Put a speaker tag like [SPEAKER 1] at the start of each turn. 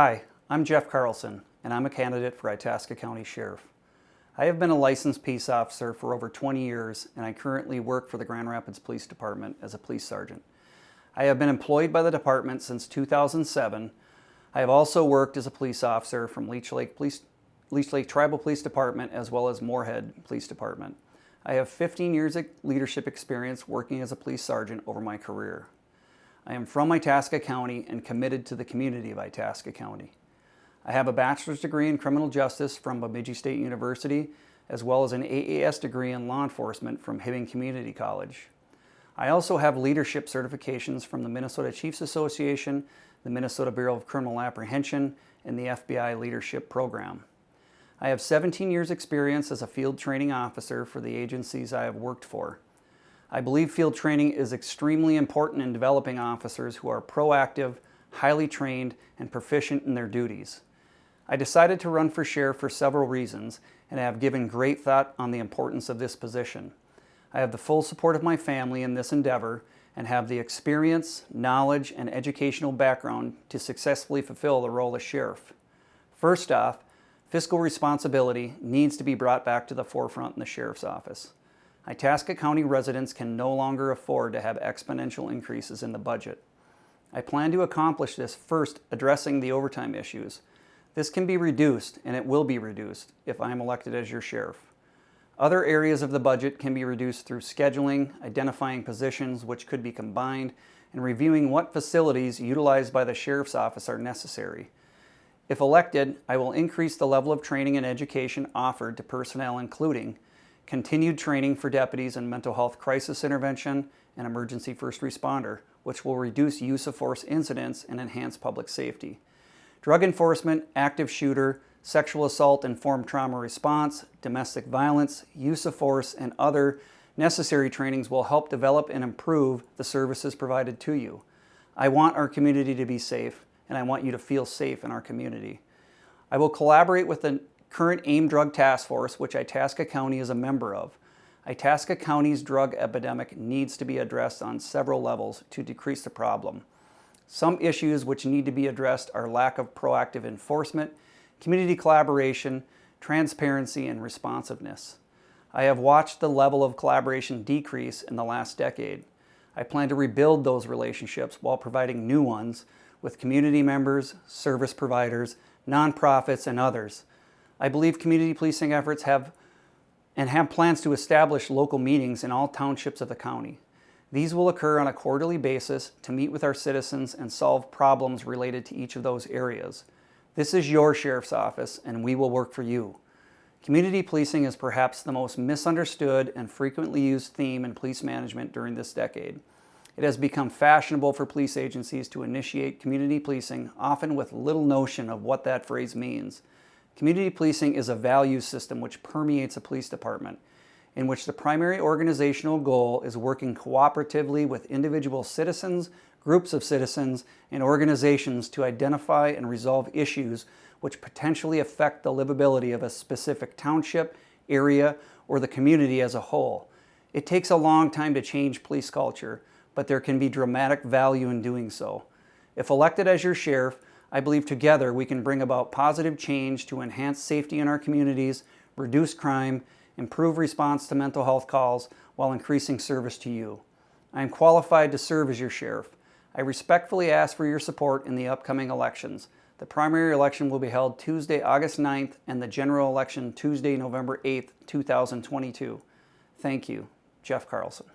[SPEAKER 1] Hi, I'm Jeff Carlson, and I'm a candidate for Itasca County Sheriff. I have been a licensed peace officer for over 20 years, and I currently work for the Grand Rapids Police Department as a police sergeant. I have been employed by the department since 2007. I have also worked as a police officer from Leech Lake Tribal Police Department as well as Moorhead Police Department. I have 15 years of leadership experience working as a police sergeant over my career. I am from Itasca County and committed to the community of Itasca County. I have a bachelor's degree in criminal justice from Bemidji State University, as well as an AAS degree in law enforcement from Hibbing Community College. I also have leadership certifications from the Minnesota Chiefs Association, the Minnesota Bureau of Criminal Apprehension, and the FBI Leadership Program. I have 17 years experience as a field training officer for the agencies I have worked for. I believe field training is extremely important in developing officers who are proactive, highly trained, and proficient in their duties. I decided to run for sheriff for several reasons, and I have given great thought on the importance of this position. I have the full support of my family in this endeavor and have the experience, knowledge, and educational background to successfully fulfill the role of sheriff. First off, fiscal responsibility needs to be brought back to the forefront in the sheriff's office. Itasca County residents can no longer afford to have exponential increases in the budget. I plan to accomplish this first addressing the overtime issues. This can be reduced, and it will be reduced if I am elected as your sheriff. Other areas of the budget can be reduced through scheduling, identifying positions which could be combined, and reviewing what facilities utilized by the sheriff's office are necessary. If elected, I will increase the level of training and education offered to personnel, including continued training for deputies in mental health crisis intervention and emergency first responder, which will reduce use of force incidents and enhance public safety. Drug enforcement, active shooter, sexual assault informed trauma response, domestic violence, use of force, and other necessary trainings will help develop and improve the services provided to you. I want our community to be safe, and I want you to feel safe in our community. I will collaborate with the current AIM Drug Task Force, which Itasca County is a member of. Itasca County's drug epidemic needs to be addressed on several levels to decrease the problem. Some issues which need to be addressed are lack of proactive enforcement, community collaboration, transparency, and responsiveness. I have watched the level of collaboration decrease in the last decade. I plan to rebuild those relationships while providing new ones with community members, service providers, nonprofits, and others. I believe community policing efforts have plans to establish local meetings in all townships of the county. These will occur on a quarterly basis to meet with our citizens and solve problems related to each of those areas. This is your sheriff's office, and we will work for you. Community policing is perhaps the most misunderstood and frequently used theme in police management during this decade. It has become fashionable for police agencies to initiate community policing, often with little notion of what that phrase means. Community policing is a value system which permeates a police department, in which the primary organizational goal is working cooperatively with individual citizens, groups of citizens, and organizations to identify and resolve issues which potentially affect the livability of a specific township, area, or the community as a whole. It takes a long time to change police culture, but there can be dramatic value in doing so. If elected as your sheriff, I believe together we can bring about positive change to enhance safety in our communities, reduce crime, improve response to mental health calls, while increasing service to you. I am qualified to serve as your sheriff. I respectfully ask for your support in the upcoming elections. The primary election will be held Tuesday, August 9th, and the general election Tuesday, November 8th, 2022. Thank you. Jeff Carlson.